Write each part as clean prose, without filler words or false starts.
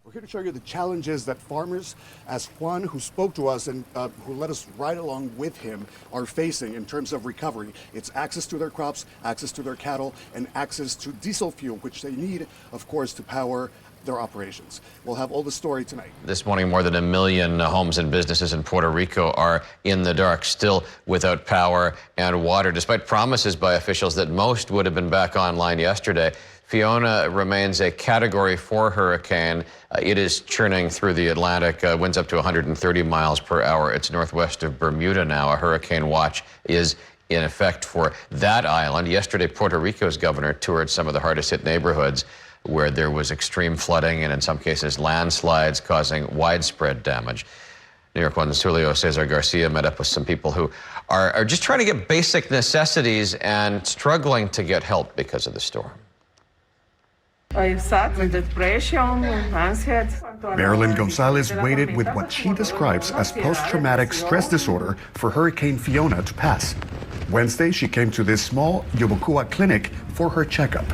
We're here to show you the challenges that farmers, as Juan, who spoke to us and who let us ride along with him, are facing in terms of recovery. It's access to their crops, access to their cattle, and access to diesel fuel, which they need, of course, to power their operations. We'll have all the story tonight. This morning, more than 1 million homes and businesses in Puerto Rico are in the dark, still without power and water, despite promises by officials that most would have been back online yesterday. Fiona remains a Category 4 hurricane. It is churning through the Atlantic, winds up to 130 miles per hour. It's northwest of Bermuda now. A hurricane watch is in effect for that island. Yesterday, Puerto Rico's governor toured some of the hardest hit neighborhoods where there was extreme flooding and in some cases landslides causing widespread damage. New York One's Julio Cesar Garcia met up with some people who are just trying to get basic necessities and struggling to get help because of the storm. I sat with depression, anxiety. Marilyn Gonzalez waited with what she describes as post-traumatic stress disorder for Hurricane Fiona to pass. Wednesday, she came to this small Yobocua clinic for her checkup.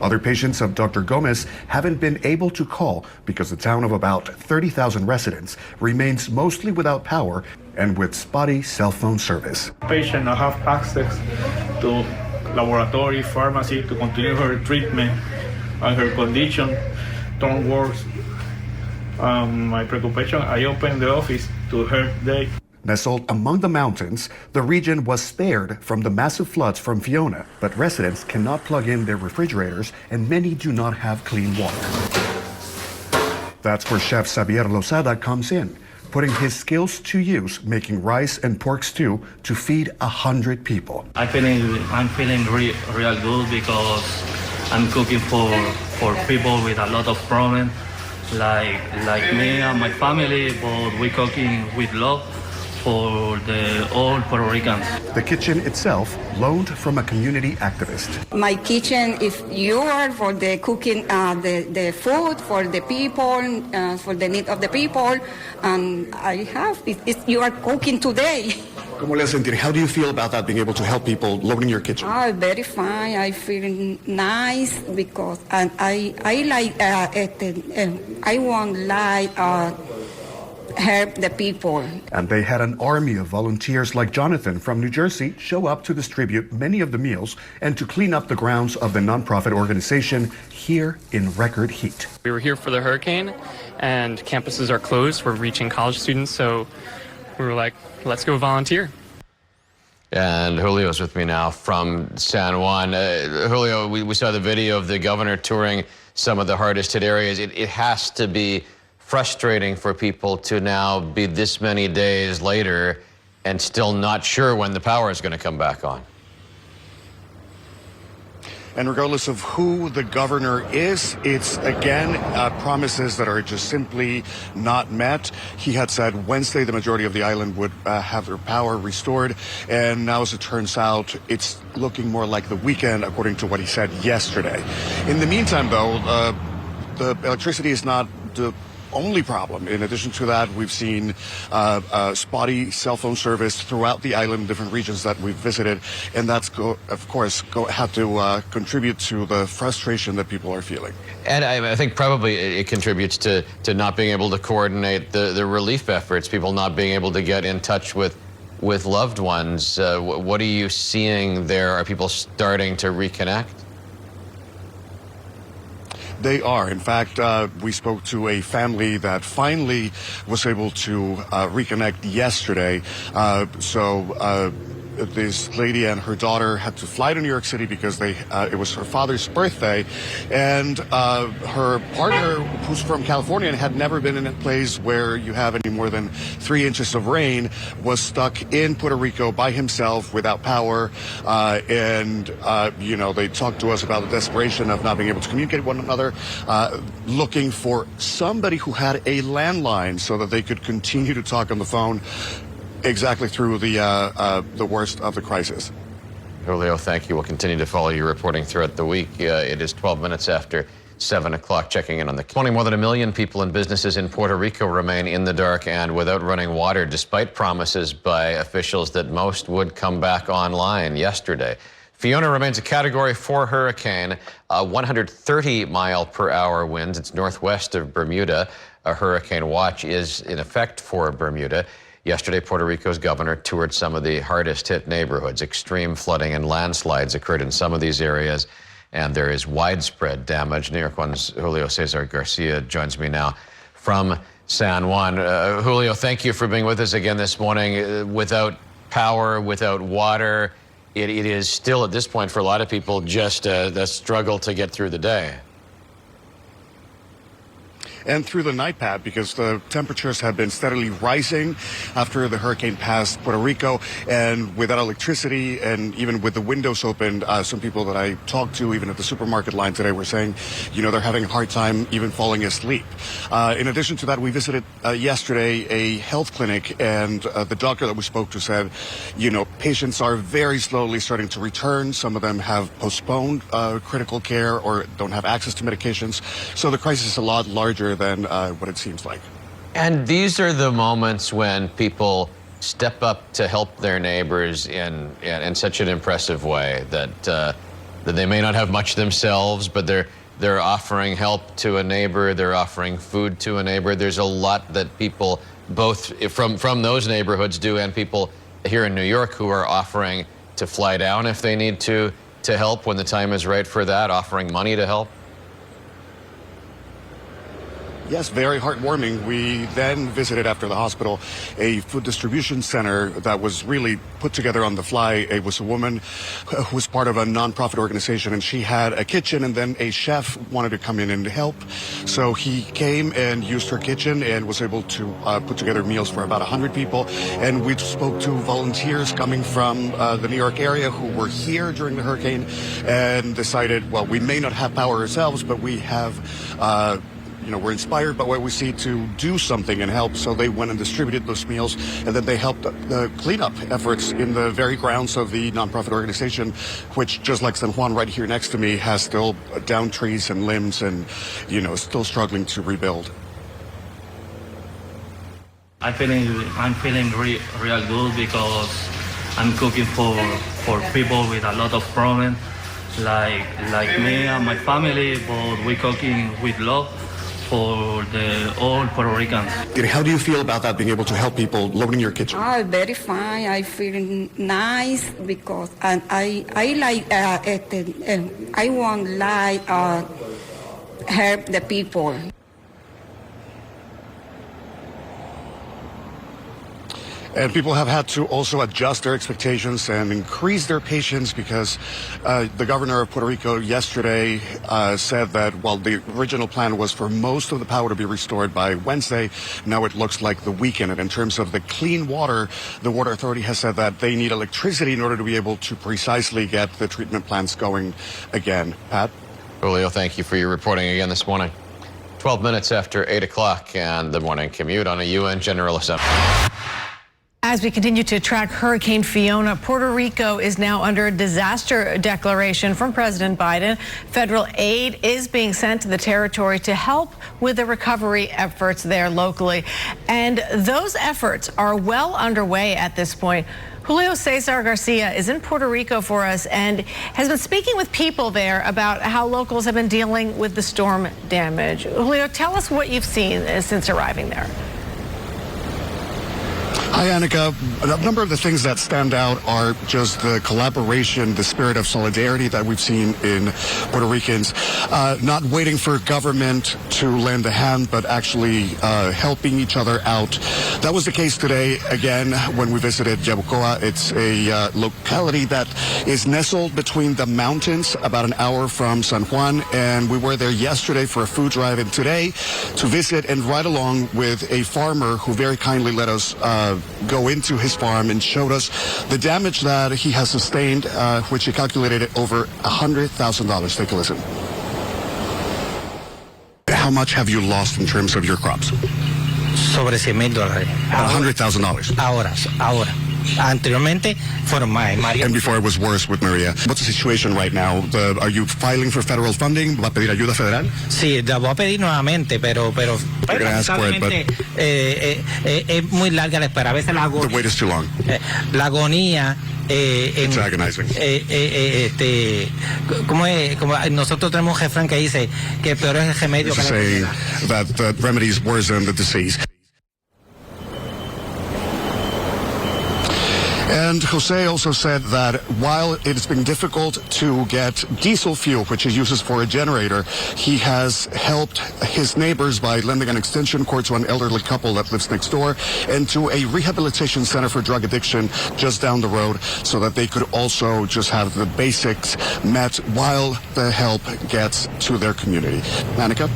Other patients of Dr. Gomez haven't been able to call because the town of about 30,000 residents remains mostly without power and with spotty cell phone service. Patient not have access to laboratory, pharmacy to continue her treatment, and her condition don't worse. My preoccupation, I opened the office to her day. Nestled among the mountains, the region was spared from the massive floods from Fiona, but residents cannot plug in their refrigerators and many do not have clean water. That's where Chef Xavier Lozada comes in, putting his skills to use, making rice and pork stew to feed 100 people. I'm feeling real good because I'm cooking for people with a lot of problems, like me and my family, but we're cooking with love for all Puerto Ricans. The kitchen itself loaned from a community activist. My kitchen is yours for the cooking, the food for the people, for the need of the people, and I have you are cooking today. ¿Cómo le sentir? How do you feel about that, being able to help people loading your kitchen? Very fine. I feel nice because I like I want help the people. And they had an army of volunteers like Jonathan from New Jersey show up to distribute many of the meals and to clean up the grounds of the nonprofit organization here in record heat. We were here for the hurricane and campuses are closed. We're reaching college students, so we were like, let's go volunteer. And Julio's with me now from San Juan. Julio, we saw the video of the governor touring some of the hardest hit areas. It has to be frustrating for people to now be this many days later and still not sure when the power is going to come back on. And regardless of who the governor is, it's again promises that are just simply not met. He had said Wednesday the majority of the island would have their power restored, and now as it turns out, it's looking more like the weekend, according to what he said yesterday. In the meantime, though, the electricity is not the only problem. In addition to that, we've seen spotty cell phone service throughout the island, different regions that we've visited, and that's, of course, have to contribute to the frustration that people are feeling. And I think probably it contributes to not being able to coordinate the relief efforts, people not being able to get in touch with loved ones. What are you seeing there? Are people starting to reconnect? They are. In fact, we spoke to a family that finally was able to reconnect yesterday. This lady and her daughter had to fly to New York City because it was her father's birthday, and her partner, who's from California and had never been in a place where you have any more than 3 inches of rain, was stuck in Puerto Rico by himself without power. They talked to us about the desperation of not being able to communicate with one another, looking for somebody who had a landline so that they could continue to talk on the phone exactly through the worst of the crisis. Julio, thank you. We'll continue to follow your reporting throughout the week. It is 12 minutes after 7 o'clock, checking in on the 20. More than 1 million people and businesses in Puerto Rico remain in the dark and without running water, despite promises by officials that most would come back online yesterday. Fiona remains a Category 4 hurricane, 130-mile-per-hour winds. It's northwest of Bermuda. A hurricane watch is in effect for Bermuda. Yesterday, Puerto Rico's governor toured some of the hardest-hit neighborhoods. Extreme flooding and landslides occurred in some of these areas, and there is widespread damage. New York One's Julio Cesar Garcia joins me now from San Juan. Julio, thank you for being with us again this morning. Without power, without water, it is still at this point for a lot of people just a struggle to get through the day. And through the night, Pat, because the temperatures have been steadily rising after the hurricane passed Puerto Rico, and without electricity and even with the windows open, some people that I talked to, even at the supermarket line today, were saying, they're having a hard time even falling asleep. In addition to that, we visited yesterday a health clinic, and the doctor that we spoke to said, patients are very slowly starting to return. Some of them have postponed critical care or don't have access to medications. So the crisis is a lot larger than what it seems like. And these are the moments when people step up to help their neighbors in such an impressive way that they may not have much themselves, but they're offering help to a neighbor, they're offering food to a neighbor. There's a lot that people both from those neighborhoods do, and people here in New York who are offering to fly down if they need to help when the time is right for that, offering money to help. Yes, very heartwarming. We then visited, after the hospital, a food distribution center that was really put together on the fly. It was a woman who was part of a nonprofit organization, and she had a kitchen, and then a chef wanted to come in and help. So he came and used her kitchen and was able to put together meals for about 100 people. And we spoke to volunteers coming from the New York area who were here during the hurricane and decided, well, we may not have power ourselves, but we have we're inspired by what we see to do something and help. So they went and distributed those meals, and then they helped the cleanup efforts in the very grounds of the nonprofit organization, which, just like San Juan right here next to me, has still down trees and limbs and, still struggling to rebuild. I'm feeling real good because I'm cooking for people with a lot of problems, like me and my family, but we're cooking with love for all Puerto Ricans. How do you feel about that, being able to help people loading your kitchen? Very fine. I feel nice because I want help the people. And people have had to also adjust their expectations and increase their patience because the governor of Puerto Rico yesterday said that while the original plan was for most of the power to be restored by Wednesday, now it looks like the weekend. And in terms of the clean water, the Water Authority has said that they need electricity in order to be able to precisely get the treatment plants going again. Pat? Julio, thank you for your reporting again this morning. 12 minutes after 8 o'clock and the morning commute on a UN General Assembly. As we continue to track Hurricane Fiona, Puerto Rico is now under a disaster declaration from President Biden. Federal aid is being sent to the territory to help with the recovery efforts there locally. And those efforts are well underway at this point. Julio Cesar Garcia is in Puerto Rico for us and has been speaking with people there about how locals have been dealing with the storm damage. Julio, tell us what you've seen since arriving there. Hi, Annika. A number of the things that stand out are just the collaboration, the spirit of solidarity that we've seen in Puerto Ricans, not waiting for government to lend a hand, but actually helping each other out. That was the case today, again, when we visited Yabucoa. It's a locality that is nestled between the mountains, about an hour from San Juan, and we were there yesterday for a food drive, and today to visit and ride along with a farmer who very kindly let us go into his farm and showed us the damage that he has sustained, which he calculated at over $100,000. Take a listen. How much have you lost in terms of your crops? Sobre $100,000. $100,000. Ahora. Anteriormente fueron María. And before it was worse with Maria. What's the situation right now? Are you filing for federal funding? ¿Va a pedir ayuda federal? Sí, la voy a pedir nuevamente, pero lamentablemente es muy larga la espera. A veces The wait is too long. La agonía It's agonizing. Como nosotros tenemos un refrán que dice que peor es el remedio que la Saying enfermedad. that the remedies worsen the disease. And Jose also said that while it's been difficult to get diesel fuel, which he uses for a generator, he has helped his neighbors by lending an extension cord to an elderly couple that lives next door and to a rehabilitation center for drug addiction just down the road so that they could also just have the basics met while the help gets to their community. Annika?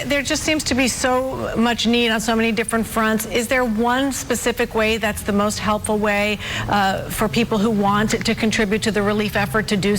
There just seems to be so much need on so many different fronts. Is there one specific way that's the most helpful way for people who want to contribute to the relief effort to do so?